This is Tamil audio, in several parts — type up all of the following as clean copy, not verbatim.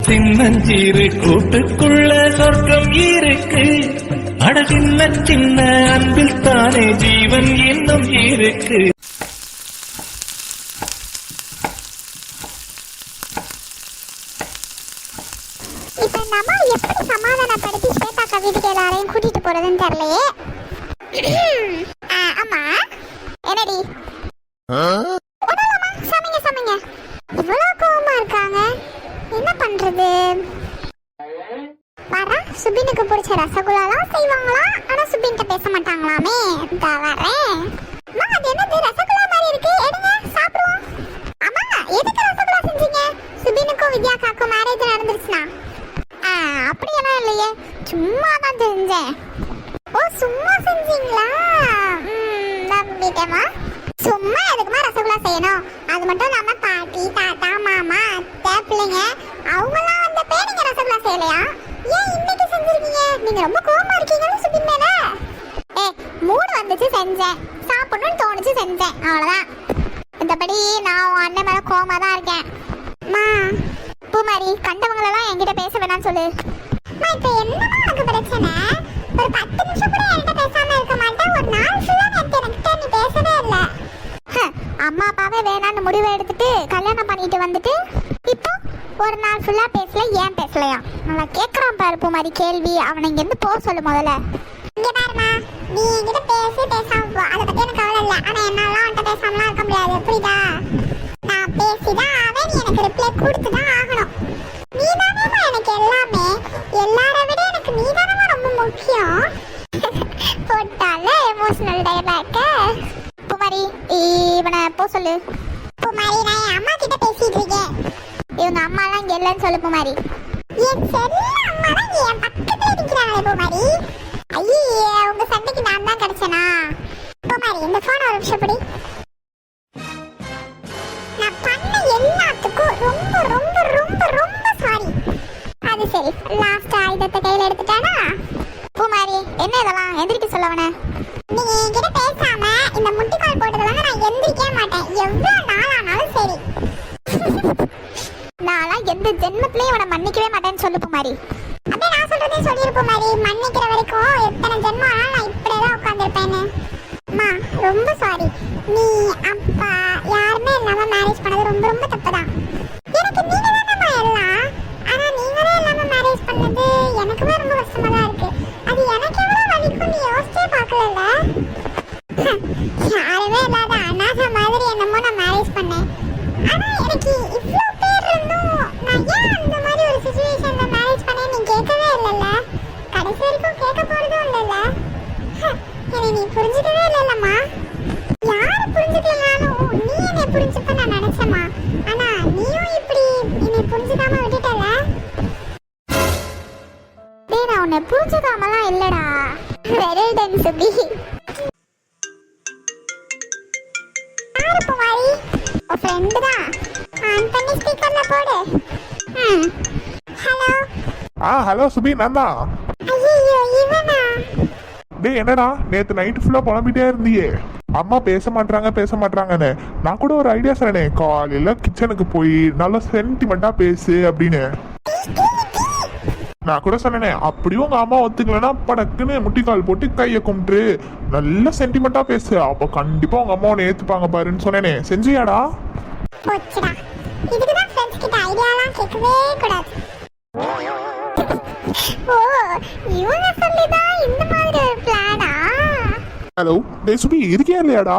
சின்னஞ்சிறு கூட்டுக்குள்ள சொர்க்கம் இருக்கு. அட சின்ன சின்ன அன்பில் தானே ஜீவன் இன்னும் இருக்கு. இப்ப நம்ம எப்படி சமாதானப்படுத்தி ஸ்வேதாக்கா வீட்டுக்கு எல்லாரையும் கூட்டிட்டு போறதுன்னு தெரியலையே. ஆமா என்னடி சமைங்க சமைங்க. இவ்வளவு கோவமா இருக்காங்க, என்ன பண்றது? வர சுபினுக்கு பிடிச்ச ரசகுல்லாலாம் செய்வாங்களா, ஆனா சுபின்கிட்ட பேச மாட்டாங்களாமே. வரேன். அது என்னது ரசகுல்லா மாதிரி இருக்கு, எடுங்க சாப்பிடுவோம். அம்மா எதுக்கு ரசகுல்லா செஞ்சீங்க? சுபினுக்கும் வித்யாக்காக்கும் மேரேஜ் நடந்துருச்சுனா? அப்படியெல்லாம் இல்லையே, சும்மா தான் செஞ்சேன். ஓ சும்மா செஞ்சீங்களா? நம்பிட்டேமா. சும்மா எதுக்குமா ரசகுல்லா செய்யணும்? அது மட்டும் இல்லாம பாட்டி தாத்தா மாமா அத்தை பிள்ளைங்க அவங்களாம் வந்த பேர் நீங்க ரசகுல்லா செய்யலையா? ஏன் இன்னைக்கு செஞ்சிருக்கீங்க? நீங்க ரொம்ப கோவமா இருக்கீங்கன்னு சுபின் மேல. மூடு வந்துச்சு செஞ்சேன், சாப்பிடணும்னு தோணுச்சு செஞ்சேன், அவ்வளவுதான். மத்தபடி நான் உன் அண்ணன் மேல கோவமா தான் இருக்கேன். மா பூமாரி கண்டவங்களெல்லாம் என்கிட்ட பேச வேணாம்னு சொல்லு. இப்ப என்னமா உனக்கு பிரச்சனை? ஒரு 10 நிமிஷம் கூட என்கிட்ட பேசாம இருக்க மாட்டேன். ஒரு நாள் ஃபுல்லா எனக்கு நீ பேசவே இல்ல. அம்மா அப்பாவே வேணான்னு முடிவு எடுத்துட்டு கல்யாணம் பண்ணிட்டு வந்துட்டு இப்போ ஒரு நாள் ஃபுல்லா பேசல. ஏன் பேசலையா? நல்லா கேக்குறான் பாரு பூமாரி கேள்வி. அவனை இங்க இருந்து போக சொல்லு முதல்ல. இங்க பாருமா, நீ என்கிட்ட பேசாம போ, அதை பத்தி எனக்கு கவலை இல்ல. ஆனா என்னால அவன்கிட்ட பேசாமலாம் இருக்க முடியாது, புரியுதா? நான் பேசிதான் அவன், நீ எனக்கு ரிப்ளை கொடுத்துதான் ஆகணும். நீ தானேமா எனக்கு எல்லாமே, எல்லாரை விட எனக்கு நீ தானேமா ரொம்ப முக்கியம். போட்டால எமோஷனல் டைலாக். பூமாரி இவனை போ சொல்லு. பூமாரி நான் என் அம்மா கிட்ட பேசிட்டு இருக்கேன். இவங்க அம்மாலாம் இங்க இல்லைன்னு சொல்லு பூமாரி. என் செல்ல அம்மா தான் என் பக்கத்துல நிக்கிறாங்களே பூமாரி. ஐயே உங்க சண்டைக்கு நான் தான் கிடைச்சனா? பூமாரி இந்த போன் ஒரு நிமிஷம் படி. நான் பண்ண எல்லாத்துக்கும் ரொம்ப ரொம்ப ரொம்ப ரொம்ப சாரி. அது சரி, லாஸ்ட் ஆயுதத்தை கையில எடுத்துட்டானா? பூமாரி என்ன இதெல்லாம்? எந்திரிக்க சொல்லவன. நீங்க என்கிட்ட பேசாம இந்த முட்டிக்கால் போட்டதுல நான் எந்திரிக்கவே மாட்டேன், எவ்வளவு நாள் ஆனாலும் சரி. நான்லாம் எந்த ஜென்மத்திலயும் இவனை மன்னிக்கவே மாட்டேன்னு சொல்லு பூமாரி. அப்படியே நான் சொல்றதே சொல்லியிருப்போம் மாதிரி, மன்னிக்கிற வரைக்கும் எத்தனை ஜென்மம் ஆனாலும் நான் இப்படியேதான் உட்காந்துருப்பேன்னு. அம்மா ரொம்ப சாரி. நீ அப்பா யாருமே இல்லாம மேரேஜ் பண்ணது ரொம்ப ரொம்ப தப்புதான். எனக்கு நீங்க தானம்மா எல்லாம், ஆனா நீங்களே இல்லாம மேரேஜ் பண்ணது எனக்குமே ரொம்ப கஷ்டமா தான் இருக்கு. அது எனக்கு எவ்வளவு வலிக்கும் நீ யோசிச்சே பார்க்கல. யாருமே இல்லாத அனாதை மாதிரி என்னமோ நான் மேரேஜ் பண்ணேன். ஆனா எனக்கு இவ்வளவு பேர் இருந்தும் நான் ஏன் அந்த மாதிரி ஒரு சிச்சுவேஷன்ல மேரேஜ் பண்ணேன் நீ கேட்கவே இல்லைல்ல. கடைசி வரைக்கும் கேட்க போறதும் இல்லைல்ல. என்னை நீ புரிஞ்சுக்கவே இல்லைல்லம்மா. யாரு புரிஞ்சுக்கலனாலும் நீ என்னை புரிஞ்சுப்ப நான் நினைச்சேம்மா. ஆனா நீயும் இப்படி என்னை புரிஞ்சுக்காம விட்டுட்டல. டேய் நான் உன்னை புரிஞ்சுக்காமலாம் இல்லடா. வெல் டன் சுபி. யாரு பூமாரி? உன் ஃப்ரெண்டு தான். ஆன் பண்ணி ஸ்பீக்கர்ல போடு. ஹலோ. ஹலோ சுபி, நான் தான். ஐயோ இவனா? டேய் என்னடா நேத்து நைட் ஃபுல்லா புலம்பிட்டே இருந்தியே, அம்மா பேச மாட்டாங்கன்னு. நான் கூட ஒரு ஐடியா சொன்னேனே, காலையில கிச்சனுக்கு போய் நல்லா சென்டிமெண்டா பேசு அப்படின்னு. நான் கூட சொன்னேனே, அப்படியும் உங்க அம்மா ஒத்துக்கலன்னா படக்குன்னு முட்டிக்கால் போட்டு கையை கும்பிட்டு நல்லா சென்டிமெண்டா பேசு, அப்போ கண்டிப்பா உங்க அம்மா உன்னை ஏத்துப்பாங்க பாருன்னு சொன்னேனே. செஞ்சியாடா? போச்சுடா, இதுக்குதான் ஃப்ரெண்ட்ஸ் கிட்ட ஐடியாலாம் கேட்கவே கூடாது. ஓ இவங்க சொல்லிதான் இந்த மாதிரி ஒரு பிளானா? ஹலோ டேய் சுபி, இருக்கே இல்லையாடா?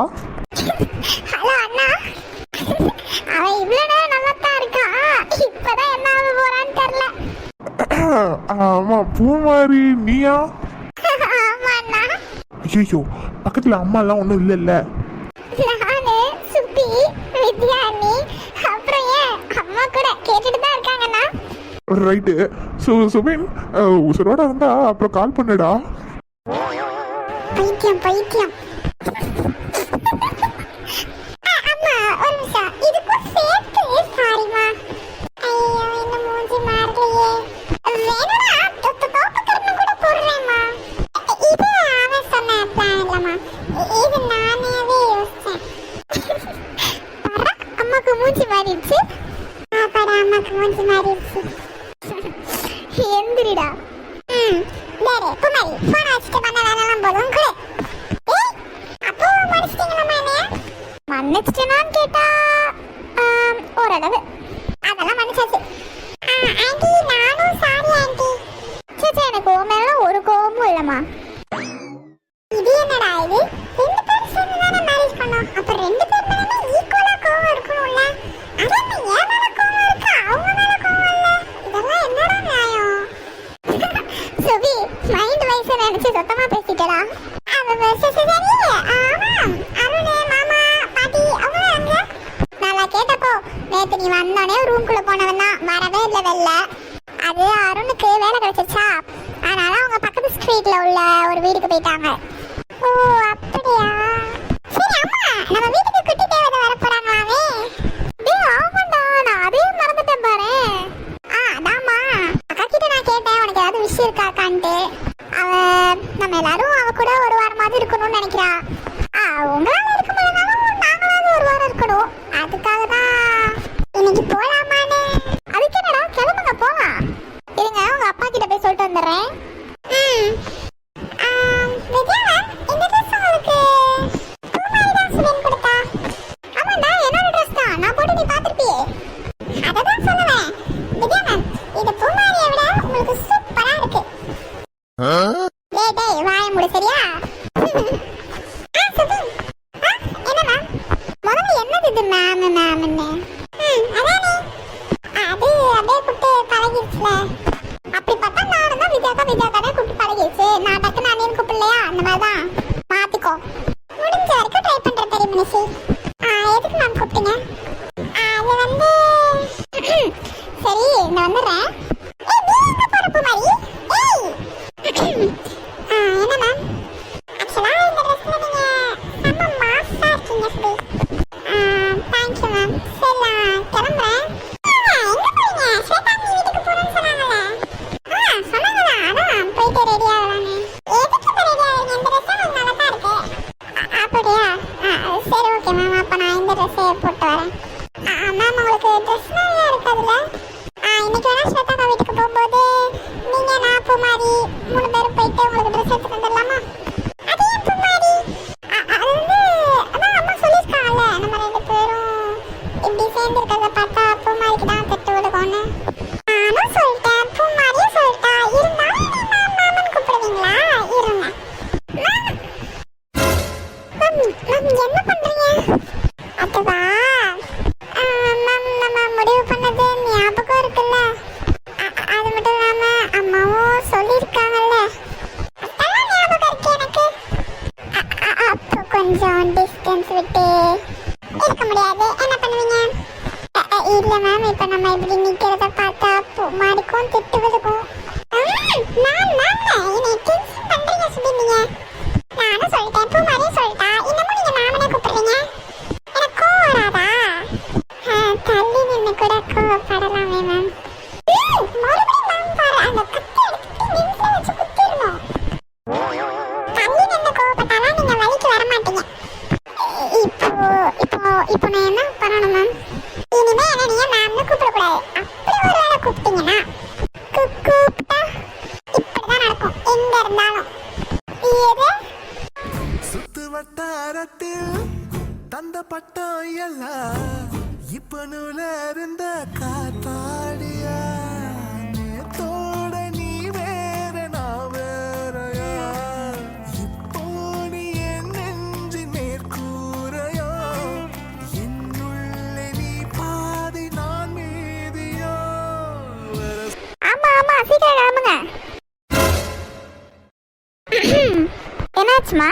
ஹலோ அண்ணா. அவன் இவ்வளவு நேரம் நல்லா தான் இருக்கா, இப்பதான் என்ன ஆக போறான்னு தெரியல. ஆமா பூமாரி நீயா? ஆமா அண்ணா. ஐயோ பக்கத்துல அம்மா எல்லாம் ஒண்ணும் இல்ல. நானு சுபி வித்யானி அப்புறம் ஏன் அம்மா கூட கேட்டுட்டு தான் இருக்காங்கண்ணா. ரைட்டு. சுபின் உசுரோட இருந்தா அப்புறம் கால் பண்ணுடா. பைத்தியம். அம்மா ஒரு நிமிஷம், இதுக்கும் சேர்த்து சாரிமா. ஐயோ என்ன மூஞ்சி மாறலையே. வேணும்னா தோப்புக்கரணம் கூட போடுறேம்மா. இது அவன் சொன்ன பிளான் இல்லம்மா, இது நானேவே யோசிச்சேன். அம்மாக்கு மூஞ்சி மாறிடுச்சு. அம்மாக்கு மூஞ்சி மாறிடுச்சு. ஆண்டி நானும் சாரி ஆண்டி. சே எனக்கு உன் மேல ஒரு கோவமும் இல்லம்மா. இது என்னடா இது? ரெண்டு பேரும் சேர்ந்து தானே மேரேஜ் பண்ணோம். அப்ப ரெண்டு பேர் மேல ஈக்குவலா கோவம் இருக்கணும்ல. அதான் என் மேல கோவம் இருக்கு, அவங்க மேல கோவம் இல்ல. இதெல்லாம் என்னடா நியாயம்? சுபி மைண்ட் வைஸ் நினைச்சு சுத்தமா பேசிட்டடா. சரி ஆமாம் அருண் மாமா பாட்டி அவங்க அங்க. நல்லா கேட்டப்போ நேத்து நீ வந்தோடனே ரூம்குள்ள போனவன் தான், வரவே இல்லை வெளில. அது அருணுக்கு வேலை கிடைச்சிச்சா, அதனால அவங்க பக்கத்து ஸ்ட்ரீட்ல உள்ள ஒரு வீட்டுக்கு போயிட்டாங்க. ஓ அப்படியா? சரி அம்மா நம்ம வீட்டுக்கு குட்டி தேவதை வர போறாங்களாமே. டேய் ஆமாண்டா, நான் அதே மறந்துட்டேன் பாரு. அதாம்மா அக்கா கிட்ட நான் கேட்டேன் உனக்கு ஏதாவது விஷயம் இருக்காக்கான்ட்டு. அவ நம்ம எல்லாரும் அவ கூட ஒரு வாரமாவது இருக்கணும்னு நினைக்கிறா. உங்களால இருக்க முடியலனாலும் நாங்களாவது ஒரு வாரம் இருக்கணும். அதுக்காக தான் இன்னைக்கு போலாமான்னு. அதுக்கு என்னடா கிளம்புங்க போலாம். இருங்க உங்க அப்பா கிட்ட போய் சொல்லிட்டு வந்துடுறேன். வித்யா இந்த ட்ரெஸ் உங்களுக்கு பூமாரி தான் சுமன் கொடுத்தா. ஆமாண்டா என்னோட ட்ரெஸ் தான், நான் போட்டு நீ பார்த்துருப்பியே. அதை தான் சொல்லுவேன் வித்யா மேம், இது பூமாரியை விட உங்களுக்கு சூப்பரா இருக்கு. டேய் வாய மூடு சரியா? என்ன மேம் முதல்ல என்னது இது மேம் மேம்னு? அதானே அது அப்படியே கூப்பிட்டு பழகிடுச்சுல. அப்படி பார்த்தா நானும் தான் வித்யாக்கானே கூப்பிட்டு பழகிடுச்சு. நான் டக்கு நானேன்னு கூப்பிடலையா, அந்த மாதிரி தான் மாத்திக்கோ. முடிஞ்ச வரைக்கும் ட்ரை பண்ற பெரிய மனுஷி. எதுக்கு மேம் கூப்பிட்டீங்க? அது வந்து சரி நான் வந்துடுறேன். நீங்க போறப்ப மாதிரி என்ன மேம் ஆக்சுவலா இந்த ட்ரெஸ்ல நீங்க செம்ம மாஸா இருக்கீங்க சுபி. Thank you ma'am. சரி நான் கிளம்புறேன். எங்க போறீங்க? ஸ்வேதா நீ வீட்டுக்கு போறேன்னு சொன்னாங்கல்ல. சொன்னாங்களா? அதான் போயிட்டு ரெடி ஆகலான்னு. எதுக்கு இப்போ ரெடி ஆகுறீங்க? இந்த ட்ரெஸ் எனக்கு நல்லா தான் இருக்கு. அப்படியா? சரி ஓகே மேம், அப்போ நான் இந்த ட்ரெஸ்ஸே போட்டு வரேன். மேம் உங்களுக்கு ட்ரெஸ் நிறையா இருக்குதுல்ல. இன்னைக்கு வேணா ஸ்வேதாக்கா வீட்டுக்கு போகும்போது நீங்க நான் பூமாரி 3 பேரும் போயிட்டு உங்களுக்கு ட்ரெஸ் எடுத்துட்டு வந்துடலாமா? அது ஏன் பூமாரி? அது வந்து அதான் அம்மா சொல்லியிருக்காங்கல்ல, நம்ம 2 பேரும் இப்படி சேர்ந்து இருக்கிறத பார்த்தா பூமாரிக்கு தான் தட்டு விடுவோன்னு. நானும் சொல்லிட்டேன், பூமாரியும் சொல்லிட்டா. இருந்தாலும் மேம் மேம்னு கூப்பிடுவீங்களா? இருங்க மேம். என்ன பண்றீங்க? அதுவா மேம் நம்ம முடிவு பண்ணது ஞாபகம் இருக்குல்ல. அது மட்டும் இல்லாம அம்மாவும் சொல்லியிருக்காங்கல்ல, அதெல்லாம் ஞாபகம் இருக்கு எனக்கு. அப்போ கொஞ்சம் டிஸ்டன்ஸ் விட்டு இருக்க முடியாது, என்ன பண்ணுவீங்க? இல்ல மேம், இப்ப நம்ம இப்படி நிக்கிறத பார்த்தா பூமாரிக்கும் திட்டு விழுகும். என்னை டென்ஷன் பண்றீங்க சுபிங்க. நானும் சொல்லிட்டேன், பூமாரியும் சொல்லிட்டா. இன்னமும் நீங்க மேமனே கூப்பிடுறீங்க. எனக்கு கோவம் வராதா? தள்ளி நின்று கூட கோவப்படலாமே மேம். மறுபடியும் மேம் பாரு, அந்த கத்தி எடுத்து நெஞ்சில வச்சு குத்திடணும். தள்ளி நின்று கோவப்பட்டாலாம் நீங்க வழிக்கு வர மாட்டீங்க. இப்போ நான் என்ன பண்ணணும் மேம்? இனிமே என்ன நீங்க மேம்னு கூப்பிடக்கூடாது. அப்படி ஒரு வேளை கூப்பிட்டீங்கன்னா கூப்பிட்டா இப்படிதான் நடக்கும் எங்க இருந்தாலும். சுத்து வட்டாரத்தில் தந்த பட்டம் எல்லாம் இப்ப நூல இருந்த காத்தாடியா. நேத்தோட நீ வேற நான் வேறையா. இப்போ நீ என் நெஞ்சு நேர்கூறையா. என்னுள்ளே நீ பாதி நான் மீதியா. ஆமா சீக்கிரம் கிளம்புங்க. என்னாச்சுமா?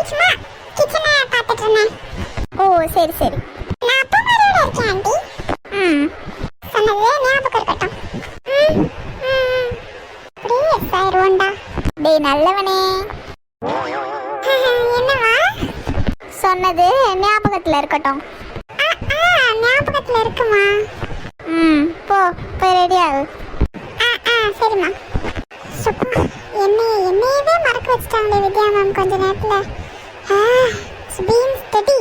சும்மா கிச்சனை பார்த்துட்டு இருந்தேன். ஓ சரி சரி. நான் பூமாரியோட இருக்கேன் ஆண்டி. சொன்னதே ஞாபகம் இருக்கட்டும். ப்ளீஸ் ஆயிடுவோண்டா. டேய் நல்லவனே. என்னவா? சொன்னது ஞாபகத்துல இருக்கட்டும். ஞாபகத்துல இருக்குமா? போய் ரெடி ஆகு. சரிம்மா. என்னையவே மறக்க வச்சுட்டாங்களே வித்யா மேம் கொஞ்ச நேரத்துல. Been study.